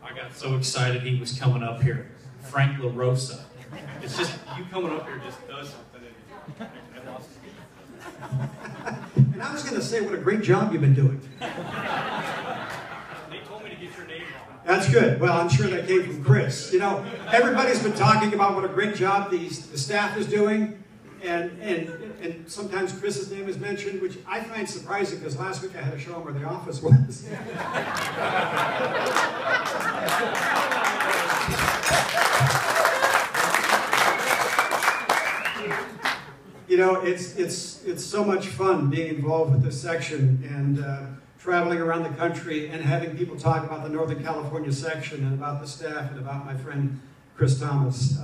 I got so excited he was coming up here. Frank LaRosa. It's just, you coming up here just does something. I lost it. And I was going to say, what a great job you've been doing. They told me to get your name wrong. That's good. Well, I'm sure that came from Chris. You know, everybody's been talking about what a great job the staff is doing, and sometimes Chris's name is mentioned, which I find surprising because last week I had to show him where the office was. You know, it's so much fun being involved with this section and traveling around the country and having people talk about the Northern California section and about the staff and about my friend Chris Thomas.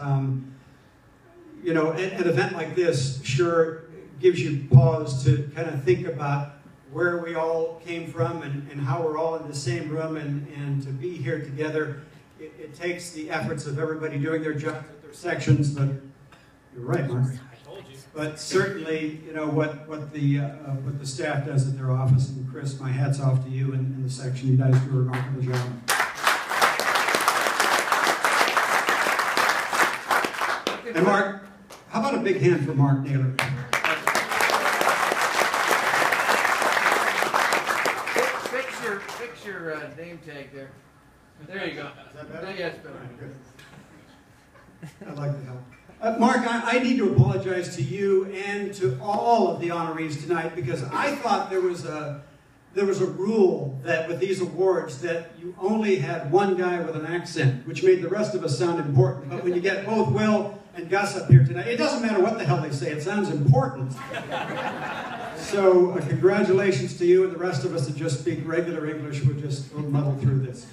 You know, an event like this sure gives you pause to kind of think about where we all came from and how we're all in the same room and to be here together. It takes the efforts of everybody doing their jobs at their sections, but you're right, Mark. But certainly, you know, what the staff does at their office, and Chris, my hat's off to you and the section. You guys do a remarkable job. And Mark, how about a big hand for Mark Naylor? Fix your name tag there. There you go. Is that better? Yeah, it's better. Good. I'd like to help. Mark, I need to apologize to you and to all of the honorees tonight because I thought there was a rule that with these awards that you only had one guy with an accent, which made the rest of us sound important. But when you get both Will and Gus up here tonight, it doesn't matter what the hell they say, it sounds important. So congratulations to you, and the rest of us that just speak regular English would just muddle through this.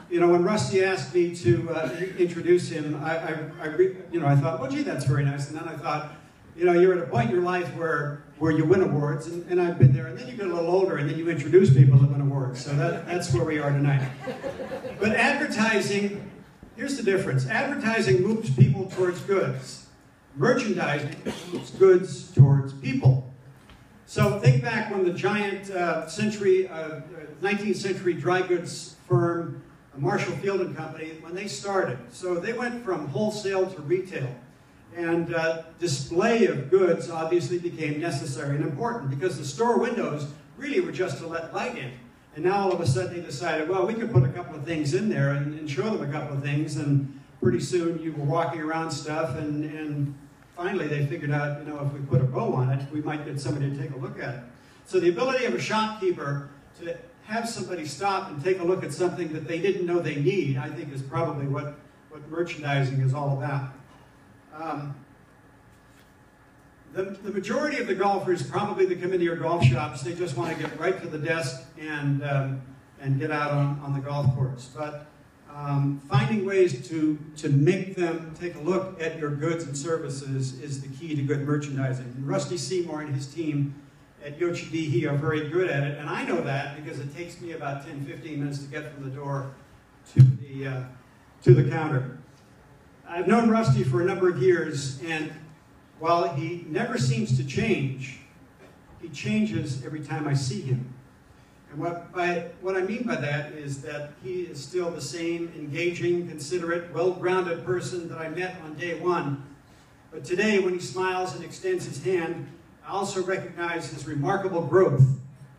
You know, when Rusty asked me to introduce him, I thought, well, gee, that's very nice. And then I thought, you know, you're at a point in your life where you win awards, and I've been there. And then you get a little older, and then you introduce people that win awards. So that's where we are tonight. But advertising, here's the difference. Advertising moves people towards goods. Merchandising moves goods towards people. So think back when the giant 19th century dry goods firm, Marshall Field and Company, when they started. So they went from wholesale to retail. And display of goods obviously became necessary and important because the store windows really were just to let light in. And now all of a sudden they decided, well, we could put a couple of things in there and show them a couple of things. And pretty soon you were walking around stuff and finally they figured out, you know, if we put a bow on it, we might get somebody to take a look at it. So the ability of a shopkeeper to have somebody stop and take a look at something that they didn't know they need, I think is probably what merchandising is all about. The majority of the golfers probably that come into your golf shops, they just want to get right to the desk and get out on the golf course. But finding ways to make them take a look at your goods and services is the key to good merchandising. And Rusty Seymour and his team at Yochi-Dihi are very good at it, and I know that because it takes me about 10-15 minutes to get from the door to the counter. I've known Rusty for a number of years, and while he never seems to change, he changes every time I see him. And what I mean by that is that he is still the same engaging, considerate, well-grounded person that I met on day one. But today, when he smiles and extends his hand, I also recognize his remarkable growth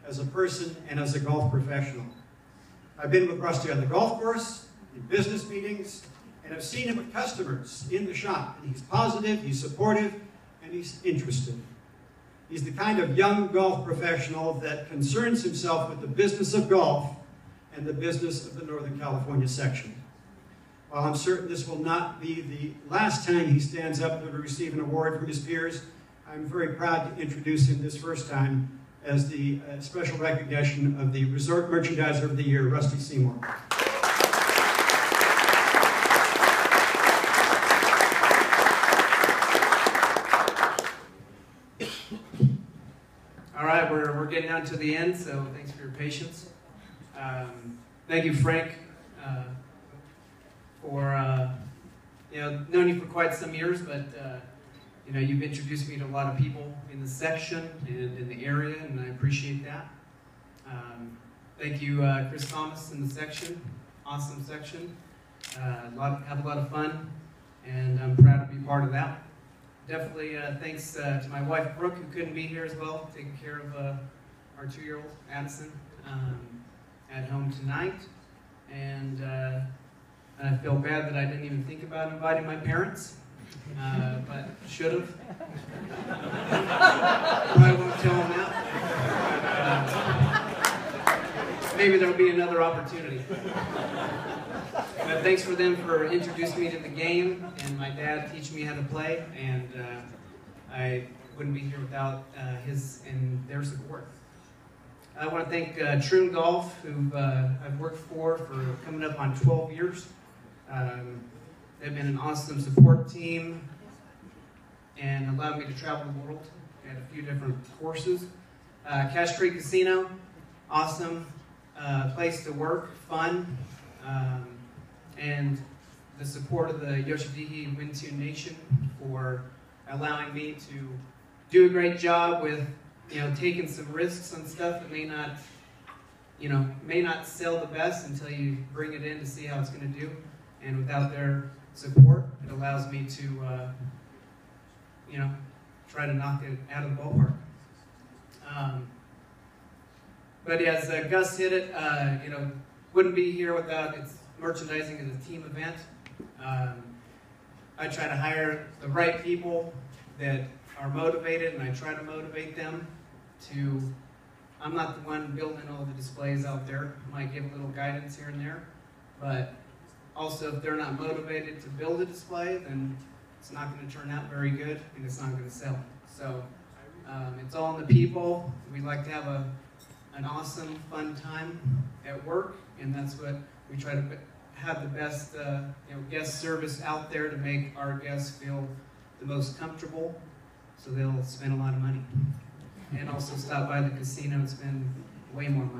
as a person and as a golf professional. I've been with Rusty on the golf course, in business meetings, and I've seen him with customers in the shop. And he's positive, he's supportive, and he's interested. He's the kind of young golf professional that concerns himself with the business of golf and the business of the Northern California section. While I'm certain this will not be the last time he stands up to receive an award from his peers, I'm very proud to introduce him this first time as the special recognition of the Resort Merchandiser of the Year, Rusty Seymour. All right, we're getting down to the end, so thanks for your patience. Thank you, Frank, for known you for quite some years, but you've introduced me to a lot of people in the section and in the area, and I appreciate that. Thank you, Chris Thomas in the section, awesome section. Have a lot of fun, and I'm proud to be part of that. Definitely thanks to my wife Brooke, who couldn't be here as well, taking care of our 2-year-old Addison at home tonight. And I feel bad that I didn't even think about inviting my parents, but should have. Probably won't tell them now. Maybe there'll be another opportunity. But thanks for them for introducing me to the game, and my dad teaching me how to play, and I wouldn't be here without his and their support. I want to thank Troon Golf, who I've worked for coming up on 12 years. They've been an awesome support team and allowed me to travel the world at a few different courses. Cache Creek Casino, awesome place to work, fun, and the support of the Yoshihide Wintune Nation for allowing me to do a great job with, taking some risks on stuff that may not sell the best until you bring it in to see how it's going to do. And without their support, it allows me to, try to knock it out of the ballpark. But as Gus hit it, wouldn't be here without its merchandising as a team event. I try to hire the right people that are motivated, and I try to motivate them to. I'm not the one building all the displays out there. I might give a little guidance here and there, but also if they're not motivated to build a display, then it's not going to turn out very good, and it's not going to sell. So it's all in the people. We like to have an awesome, fun time at work, and that's what we try to have the best guest service out there to make our guests feel the most comfortable, so they'll spend a lot of money. And also stop by the casino and spend way more money.